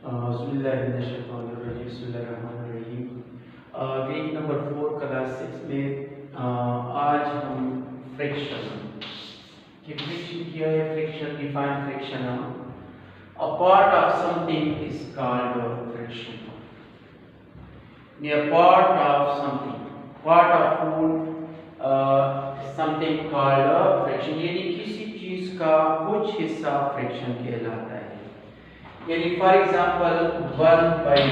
Page number 4 class 6 में आज हम फ्रिक्शन की फ्रिक्शन किया है। Friction define friction a part of something is called friction. A part of something, part of food, something called friction, यानी किसी चीज का कुछ हिस्सा फ्रिक्शन कहलाता है। यानी फॉर एग्जांपल 1/2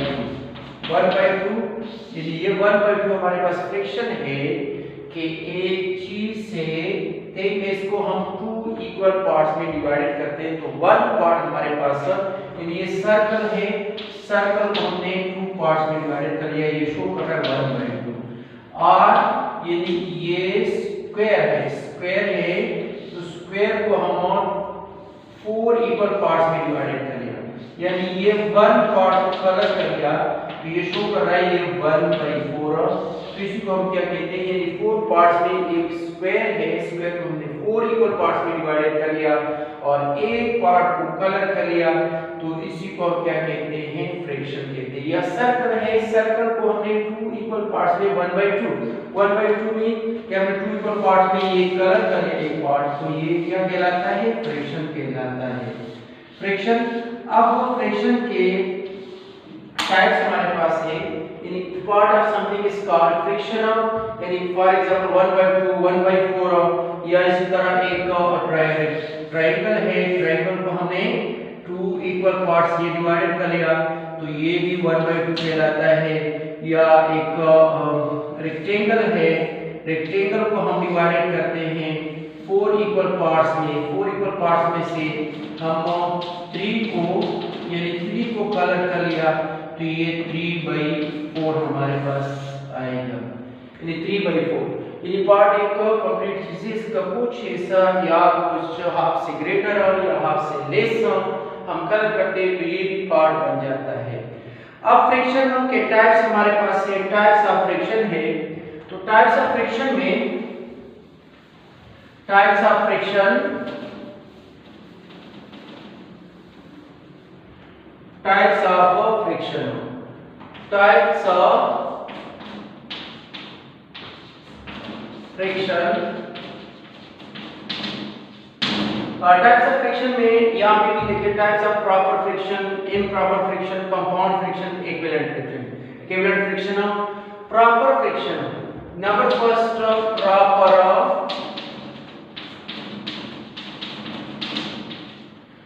यानी ये 1/2 हमारे पास फ्रिक्शन है कि एक चीज से इसको हम 2 इक्वल पार्ट्स में डिवाइड करते हैं तो 1 पार्ट हमारे पास यानी ये सर्कल है, सर्कल को हमने 2 पार्ट्स में डिवाइड कर लिया, ये शो कर रहा है 1/2। और यानी ये स्क्वायर है तो स्क्वायर को हम 4 इक्वल पार्ट्स में डिवाइड कर लिया, यानी ये 1 पार्ट को कलर कर लिया तो ये शो कर रहा है ये 1/4। तो इसी को हम क्या कहते हैं, यानी 4 पार्ट्स में एक स्क्वायर है, स्क्वायर को हमने 4 इक्वल पार्ट्स में डिवाइड कर लिया और एक पार्ट को कलर कर लिया, तो इसी को हम क्या कहते हैं, फ्रिक्शन कहते हैं। या सर्कल है, सर्कल को हमने 2 इक्वल पार्ट्स में 1/2 में क्या हमने 2 इक्वल पार्ट्स में ये कलर कर लिया एक पार्ट, तो ये क्या कहलाता है, फ्रिक्शन कहलाता है। फ्रिक्शन, अब फ्रिक्शन के टाइप्स हमारे पास है, यानी part of something is called friction, यानी फॉर एग्जांपल 1/2 1/4, या इसी तरह एक ट्रायंगल है, ट्रायंगल को हमने 2 इक्वल पार्ट्स ये डिवाइड कर लिया तो ये भी 1/2 कहलाता है। या एक रेक्टेंगल है, रेक्टेंगल को हम डिवाइड करते हैं 4 इक्वल पार्ट्स में, 4 इक्वल पार्ट्स में से हम 3 को कलर कर लिया तो ये 3/4 हमारे पास आएगा, यानी 3/4। यानी पार्ट एक कंप्लीट चीज का कुछ हिस्सा या कुछ हाफ से ग्रेटर और या हाफ से लेस हम कलर करते हैं तो ये भी पार्ट बन जाता है। अब फ्रिक्शन के टाइप्स हमारे पास है, टाइप्स ऑफ फ्रिक्शन है, तो टाइप्स ऑफ फ्रिक्शन में types of friction types of friction, types of friction, types of friction में यहाँ पे भी देखिए types of proper friction, improper friction, compound friction, equivalent friction. Equivalent friction, proper friction, number first proper,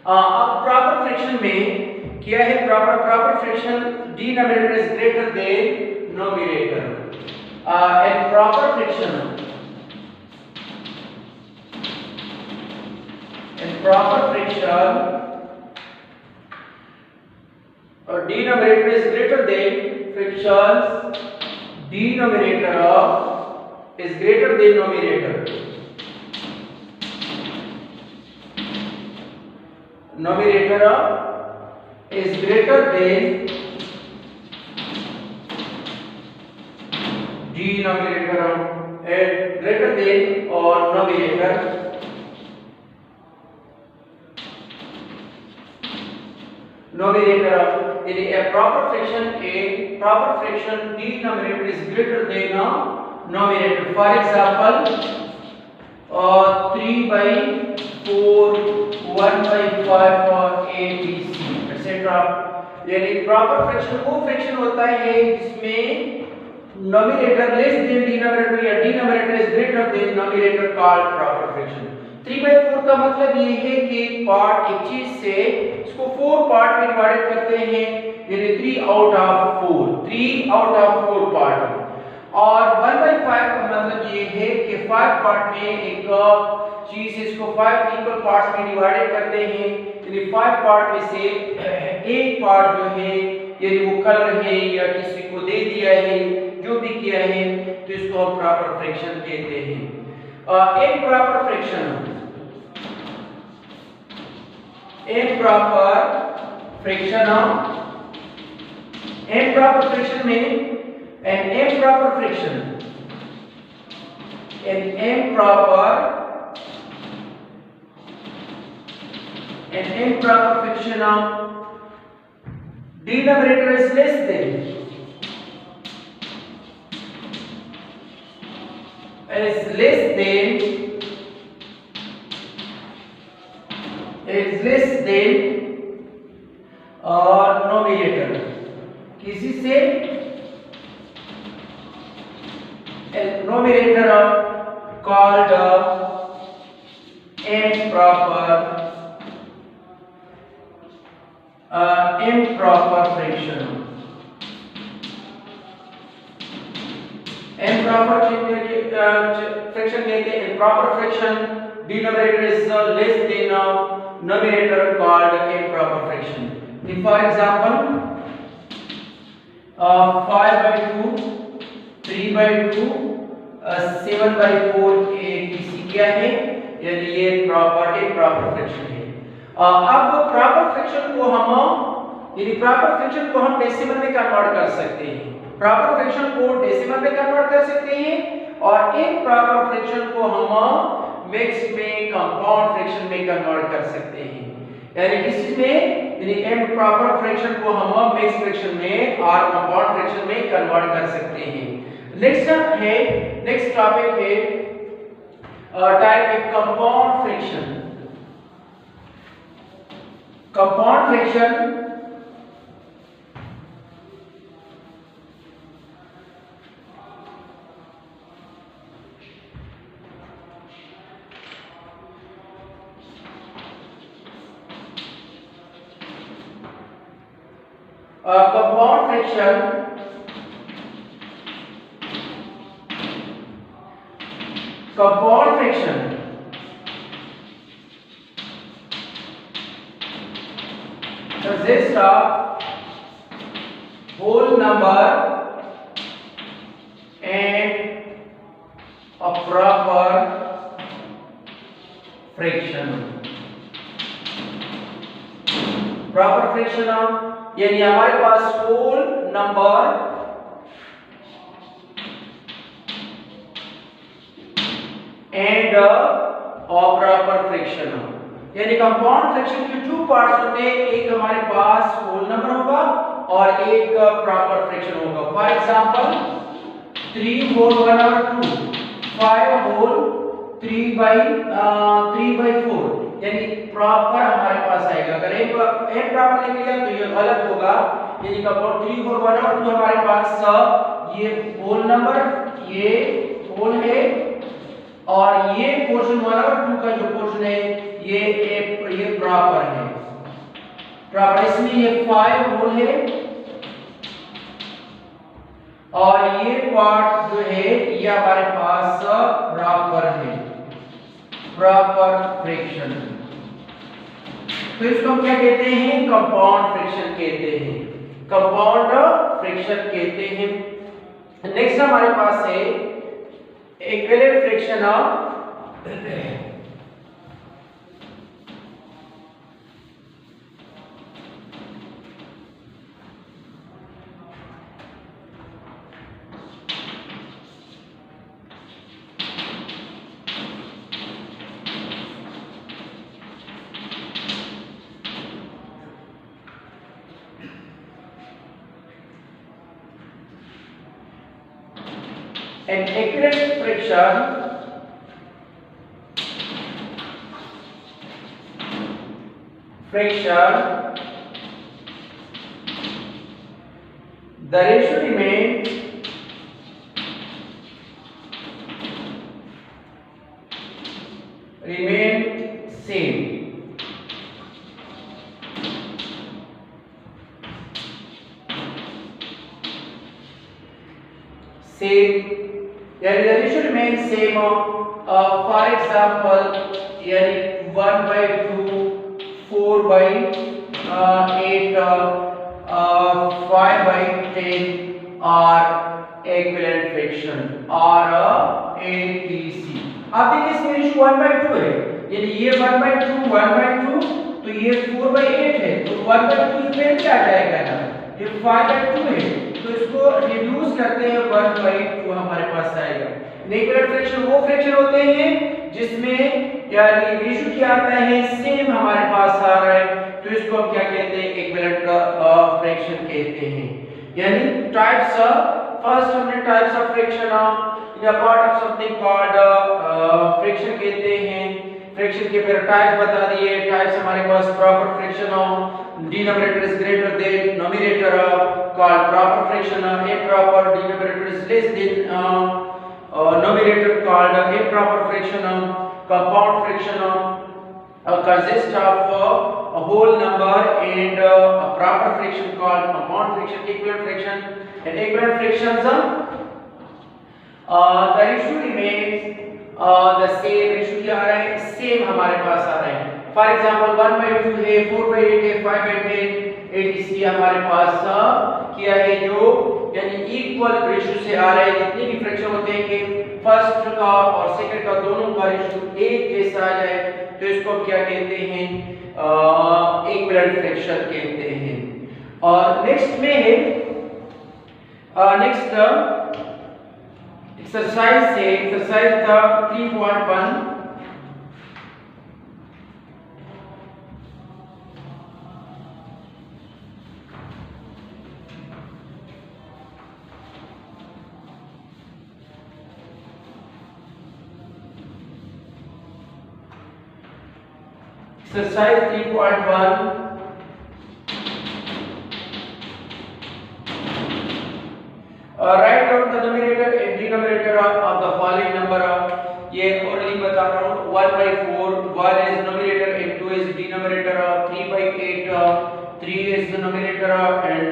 अब proper friction में क्या है, proper friction denominator is greater than numerator, and proper friction denominator is greater than frictions denominator is greater than numerator, numerator is greater than denominator and greater than or numerator, numerator in a proper friction denominator is greater than numerator. For example 3/4 1/5 और ABC etc. यानी proper friction वो friction होता है जिसमें nominator less than denominator या denominator is greater then nominator called proper friction. 3/4 का मतलब ये है कि पार्ट एक चीज से इसको 4 पार्ट में डिवाइड करते हैं, यानी 3 आउट ऑफ 4 पार्ट, और 1/5 का मतलब ये है कि 5 पार्ट में एक चीज इसको 5 इक्वल पार्ट्स में डिवाइड करते हैं, यानी 5 पार्ट में से एक पार्ट जो है यानी वो कलर है या किसी को दे दिया है, जो भी किया है, तो इसको हम प्रॉपर फ्रिक्शन कहते हैं। इम्प्रॉपर फ्रिक्शन में an improper friction denominator is less than numerator किसी से numerator called improper fraction. Improper fraction कहते हैं improper fraction. Denominator is less than numerator called improper fraction. For example, 5/2, 3/2, 7/4 ABC क्या है? यानी ये प्रॉपर फ्रैक्शन है। अब प्रॉपर फ्रैक्शन को हम डेसिमल में कन्वर्ट कर सकते हैं। प्रॉपर फ्रैक्शन को डेसिमल में कन्वर्ट कर सकते हैं और इम्प्रॉपर फ्रैक्शन को हम मिक्स में कंपाउंड फ्रैक्शन में कन्वर्ट कर सकते हैं। यानी किस चीज में? यानी इम्प्रॉपर फ्रैक्शन को हम मिक्स फ्रैक्शन में और कंपाउंड फ्रैक्शन में कन्वर्ट कर सकते हैं। नेक्स्ट टॉपिक है type of compound fraction. Compound fraction compound fraction consists of whole number and a proper fraction. Proper fraction यानी हमारे पास whole number and proper fraction यानी कंपाउंड फ्रैक्शन के टू पार्ट्स होते हैं। एक हमारे पास होल नंबर होगा और एक प्रॉपर फ्रैक्शन होगा। फॉर एग्जांपल 3 होल 1 और 2, 5 होल 3/4 यानी प्रॉपर हमारे पास आएगा। अगर एक प्रॉपर लिख लिया तो ये गलत होगा। यानी कंपाउंड 3 होल 1 और 2 हमारे पास ये होल नंबर ये होल है और ये पोर्शन 1 और 2 का जो पोर्शन है ये प्रॉपर है। प्रॉपर इसमें ये 5 होल है और ये पार्ट जो है ये हमारे पास प्रॉपर है, प्रॉपर फ्रैक्शन। तो इसको हम क्या कहते हैं? कंपाउंड फ्रैक्शन कहते हैं, कंपाउंड फ्रैक्शन कहते हैं। नेक्स्ट हमारे पास है equivalent fraction an equivalent friction the ratio remains same यानी the ratio remains same। for example यानी 1/2 4/8 5/10 और equivalent fraction और ATC। आप देखिए इसमें रेशियो 1/2 है यानी ये 1/2 तो ये 4/8 है तो 1/2 में क्या जाएगा ना ये 5/2 है तो इसको रिड्यूस करते हैं 1/2 हमारे पास आएगा। इक्विवेलेंट फ्रैक्शन वो फ्रैक्शन होते हैं जिसमें यानी रेशियो क्या आता है सेम हमारे पास आ रहा है तो इसको हम क्या कहते हैं इक्विवेलेंट फ्रैक्शन कहते हैं। यानी टाइप्स फर्स्ट हमने types of fraction in a part of something called fraction कहते हैं। फ्रैक्शन के फिर टाइप्स बता दिए। टाइप्स हमारे पास proper fraction denominator is greater than numerator called proper fraction, improper denominator is less than numerator called improper fraction, compound fraction consists of a whole number and a proper fraction called compound fraction, equivalent fraction and equivalent fractions the ratio remains the same। ratio क्या आ रहा है? same हमारे पास आ रहा है। For example 1/2 है, 4/8 है, 5/10 etc हमारे पास क्या है जो यानी इक्वल रेशियो से आ रहा है। जितने भी फ्रैक्शन होते हैं कि फर्स्ट का और सेकंड का दोनों का रेशियो एक जैसा आ जाए तो इसको हम क्या कहते हैं? इक्विवेलेंट फ्रैक्शन कहते हैं। और नेक्स्ट में है नेक्स्ट एक्सरसाइज है exercise 3.1। Exercise 3.1 write down the numerator and denominator of the following number। ये orally बता रहा हूँ। 1/4 1 is numerator and 2 is denominator, 3/8 3 is the numerator and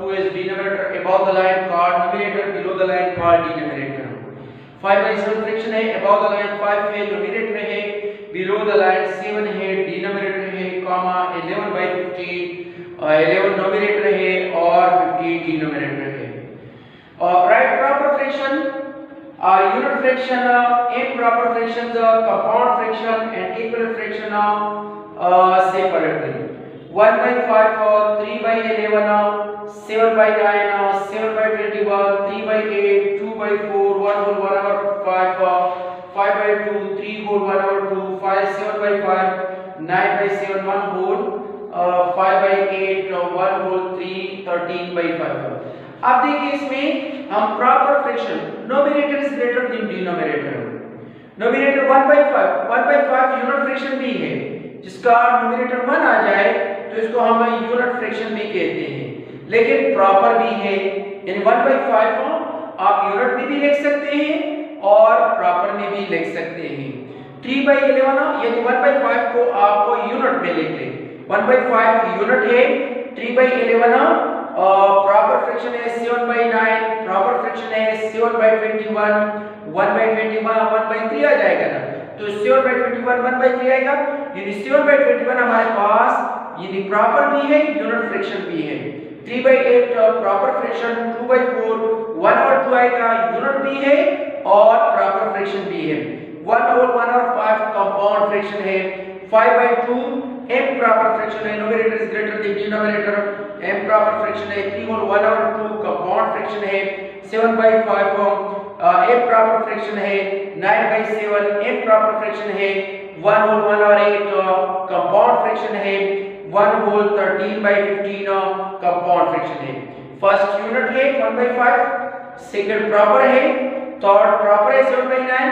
2 is denominator, above the line called numerator, below the line called denominator। 5/7 fraction है, above the line 5 है, numerator है, below the line 7 है, denominator है, comma 11/15 11 numerator है और 15 denominator है। write proper fraction, unit fraction, improper fractions, compound fraction and equivalent fraction separately। 1/5 3/11 7/9 7/21 3/8 2/4 1 whole 1/5 5/2 3 whole 1/2 5 7/5 9/7 1 whole 5/8 1 whole 3 13/5। अब देखिए इसमें हम proper fraction nominator is greater than denominator. Nominator 1/5 unit fraction भी है, जिसका नोमिनेटर 1 आ जाए तो इसको हम यूनिट फ्रैक्शन भी कहते हैं। लेकिन प्रॉपर भी है, यानी 1/5 आप यूनिट में भी लिख सकते हैं और प्रॉपर में भी लिख सकते हैं। 3/11 यानी 1/5 को आप यूनिट में लिख लें। 1/5 यूनिट है, 3/11 प्रॉपर फ्रैक्शन है, 7/9 प्रॉपर फ्रैक्शन है, 7/21 1/21 1/3 आ जाएगा ना, तो 7/21 1/3 आएगा। यानी 7/21 हमारे पास यानी प्रॉपर भी है यूनिट फ्रैक्शन भी है। 3/8 प्रॉपर फ्रैक्शन, 2/4 1 और 2 आएगा, यूनिट भी है और प्रॉपर फ्रैक्शन भी है। 1 और 1 और 5 कंपाउंड फ्रैक्शन है। 5/2 improper fraction है, numerator is greater than denominator, improper fraction है। 3 और 1 और 2 compound fraction है। 7/5 improper fraction है। 9/7 improper fraction है। 1 और 1 और 8 compound fraction है। 1 whole 13/15 compound fraction है। फर्स्ट यूनिट है 1/5, सेकंड प्रॉपर है, थर्ड प्रॉपर है 7/9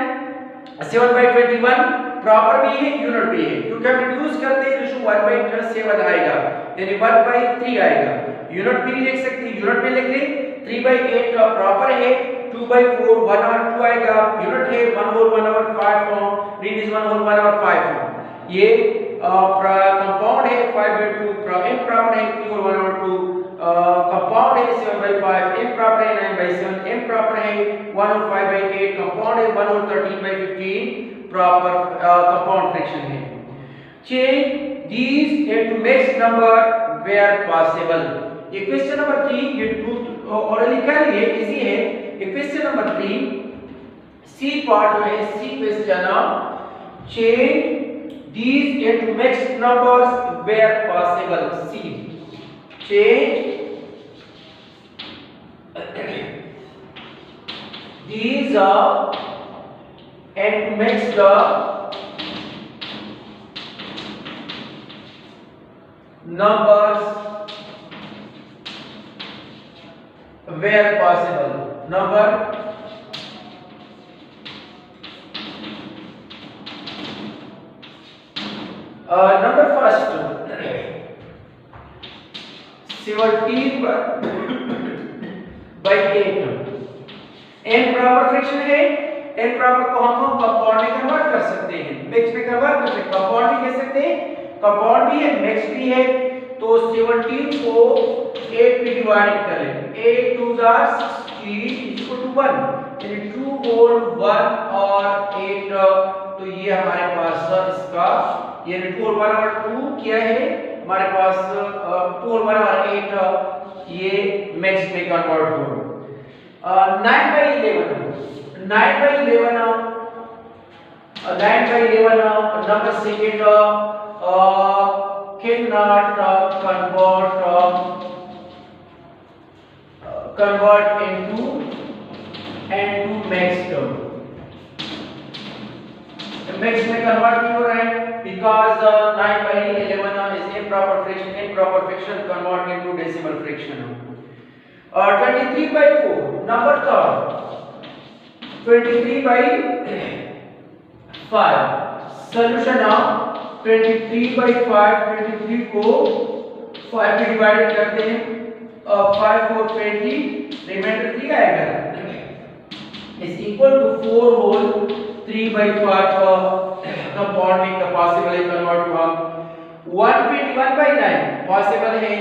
7/21 प्रॉपर भी है यूनिट भी है, क्योंकि हम रिड्यूस करते हैं रेशियो 1/7 आएगा, यानी 1/3 आएगा। यूनिट भी लिख सकते हैं, यूनिट में लिख लें। 3/8 प्रॉपर है, 2/4 1 और 2 आएगा, यूनिट है। 1 whole 1 और 5 रीड इज 1 whole 1 और 5 ये कंपाउंड है। 5/2 इम्प्रॉपर है, 3 whole 1 और 2 कंपाउंड है। 7/5 इम्प्रॉपर है। 9/7 इम्प्रॉपर है। 1 और 5/8 कंपाउंड है। 1 और 13/15 प्रॉपर कंपाउंड फ्रैक्शन है। Change these into mixed number where possible। ये क्वेश्चन नंबर 3 ये टू और लिखा है, ये इजी है। ये क्वेश्चन नंबर 3 सी पार्ट में है, C question. Change these into mixed numbers where possible। C change these and mix the numbers where possible. Number first 17 by 8 improper friction है। इम्प्रॉपर को हम कंपाउंड में कन्वर्ट कर सकते हैं, मिक्स में कन्वर्ट कर सकते हैं, कंपाउंड भी कह सकते हैं, कंपाउंड भी है मिक्स भी है। तो 17 को 8 पे डिवाइड करें, 8 2 16 इक्वल टू 1, यानी 2 होल 1 और 8। तो ये हमारे पास इसका यानी 2 होल 1 और 2 क्या है हमारे पास 2 होल 1 और 8 ये मिक्स में कन्वर्ट हो। 9 by 11 number second cannot convert into max term। max में convert नहीं हो रहा है because 9 by 11 is improper fraction convert into decimal fraction। 23 by 4 number third 23 by 5 solution of 23 by 5 23 को 5 में डिवाइड करते हैं 5 4 20 रिमाइंडर 3 आएगा is equal to 4 whole 3 by 5 compound में का पॉसिबल है कन्वर्ट हुआ 121 by 9 पॉसिबल है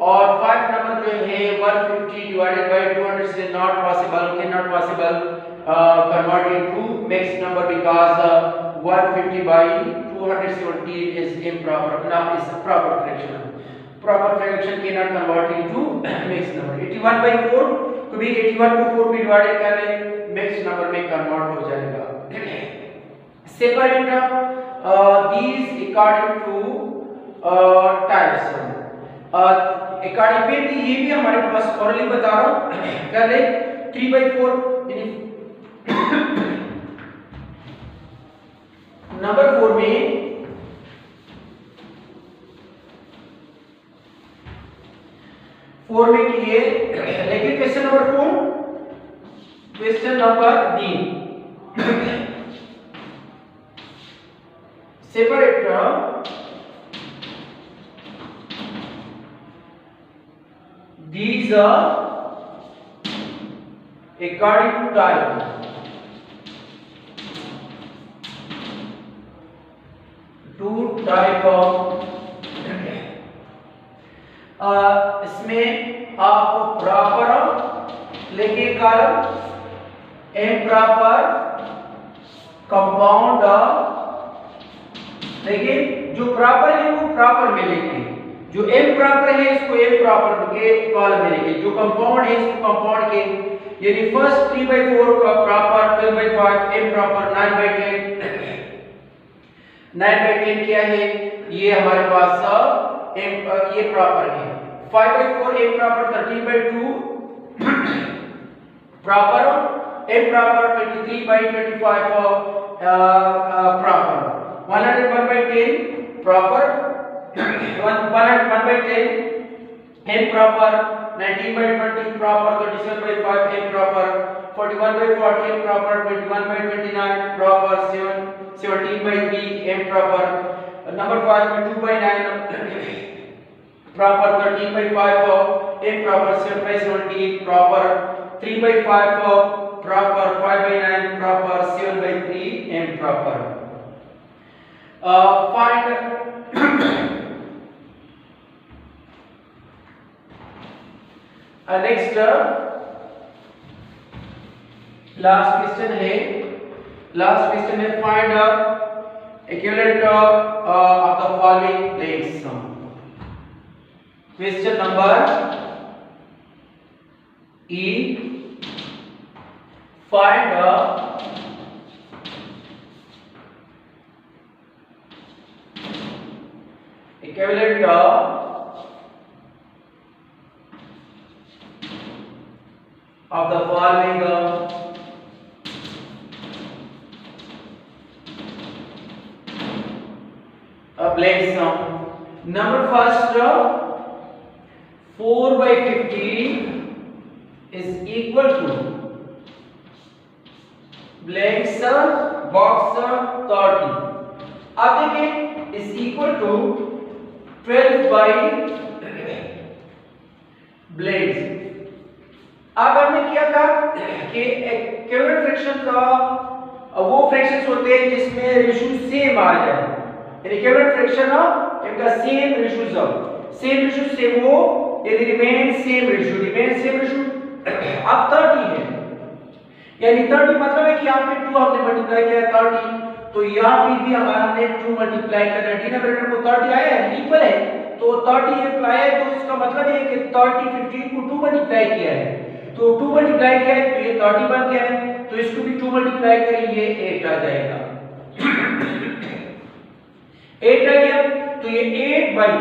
और 5 नंबर जो है 150 डिवाइडेड बाय 200 से not possible can not possible convert into mixed number because 150 by 217 is improper now is a proper fraction cannot convert into mixed number। 81 by 4 तो भी 81 को 4 में डिवाइड करें mixed number में कन्वर्ट हो जाएगा। separate these according to types according पे भी ये भी हमारे पास ऑरली बता रहा हूं कर ले 3 by 4 नंबर 4 में किए लेकिन question number 4 question number D separate these are according to type two type of इसमें आप प्रॉपर लेके कॉलम इम्प्रॉपर कंपाउंड देखिए जो प्रॉपर है वो प्रॉपर में लेके जो इम्प्रॉपर है इसको इम्प्रॉपर के कॉलम में लेके जो कंपाउंड है इसको कंपाउंड के यानी फर्स्ट 3 by 4 का proper 12 by 5 improper 9 by 10 9 by 10 क्या है ये हमारे पास ये प्रॉपर है 5 by 4 improper 13 by 2 proper improper 23 by 25 proper 101 by 10 proper 1 by 10 improper 19 by 20 proper 37 by 5 improper 41 by 40 improper 21 by 29 proper 17 by 3 improper number 5 2 by 9 proper 13 by 5 improper 7 by 17 proper 3 by 5 proper 5 by 9 proper 7 by 3 improper find next last question है find equivalent of the following plates question number E find equivalent of the following blank sum. Number first 4 by 15 is equal to blanks box 30। अब देखिए is equal to 12 by blanks. अब हमने क्या था कि equivalent fraction का वो fractions होते हैं जिसमें रेशियो सेम आ जाए, यानी इक्विवेलेंट फ्रैक्शन इनका सेम रेशियो से वो यानी रिमेन सेम रेशियो अब 30 है, यानी 30 मतलब है कि यहाँ पे 2 हमने मल्टीप्लाई किया है 30, तो यहाँ पे भी हमने 2 मल्टीप्लाई करना है, डिनोमिनेटर को 30 आया है इक्वल है, तो 30 अप्लाई है, तो इसका मतलब है कि 30 15 को 2 मल्टीप्लाई किया है, तो 2 मल्टीप्लाई किया है तो ये 30 बन गया है, तो इसको भी 2 मल्टीप्लाई करें ये 8 आ जाएगा 8 आ गया, तो ये 8 बाई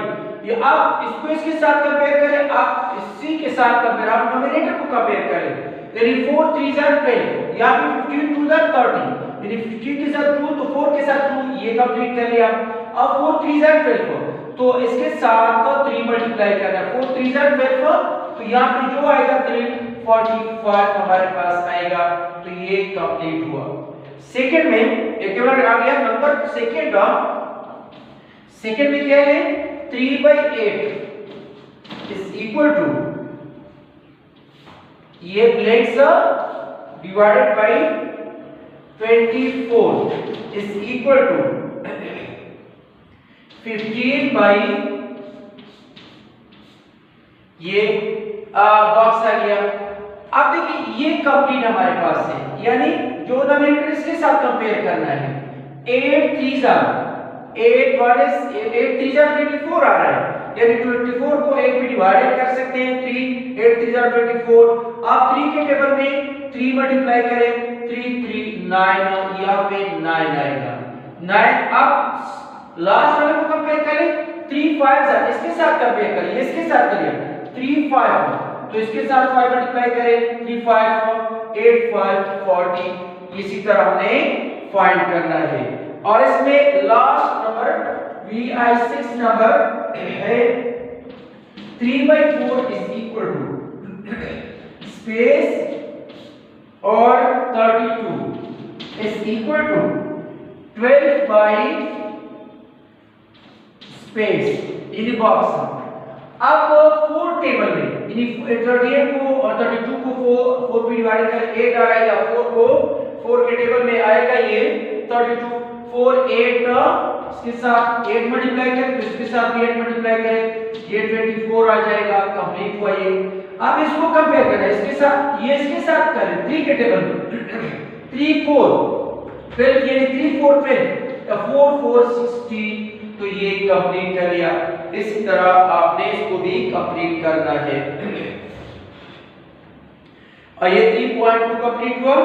ये आप इसको इसके साथ कंपेयर करें, आप इसी के साथ कंपेयर, आप नोमिनेटर को कंपेयर करें, यानी 4 3 12 यहाँ पे 15 2 30, यानी 15 के साथ 2 तो 4 के साथ 2 ये कंप्लीट कर लिया। अब 4 3 12 तो इसके साथ 3 मल्टीप्लाई करना है, 4 3 12 तो यहाँ पे जो आएगा 345 हमारे पास आएगा, तो ये कंप्लीट हुआ। सेकंड में इक्विवेलेंट आ गया नंबर सेकंड में क्या है 3/8 इज इक्वल टू ये blanks divided by 24 is equal to 15 by ये बॉक्स आ गया। अब देखिए ये कंप्लीट हमारे पास है, यानी जो नोमिनेटर इसके साथ कंपेयर करना है 8 3 8 3 24 आ रहा है, यानी 24 को 8 में डिवाइड कर सकते हैं 3 8 3 24। आप 3 के टेबल में 3 मल्टीप्लाई करें 3 3 9 यहाँ पे 9 आएगा 9। अब लास्ट वाले को कंपेयर करें 3 5 इसके साथ कंपेयर करिए, इसके साथ करिए 3 5 तो इसके साथ 5 मल्टीप्लाई करें 3 5 8 5 40। इसी तरह हमने फाइंड करना है, और इसमें लास्ट नंबर VI6 नंबर है 3/4 इज इक्वल टू स्पेस और 32 is equal to 12 by space in box. अब 4 टेबल में यानी 38 को और 32 को 4 पे डिवाइड कर 8 आ रहा है, या 4 को 4 के टेबल में आएगा ये 32 4 8 इसके साथ 8 मल्टीप्लाई करें तो इसके साथ भी 8 मल्टीप्लाई करें ये 24 आ जाएगा, कंप्लीट हुआ ये। अब इसको कंपेयर करना है इसके साथ, ये इसके साथ करें 3 के टेबल में 3 4 12 यानी 3 4 12 4 4 16, तो ये कंप्लीट कर लिया। इसी तरह आपने इसको भी कंप्लीट करना है, और ये 3.2 कंप्लीट हुआ।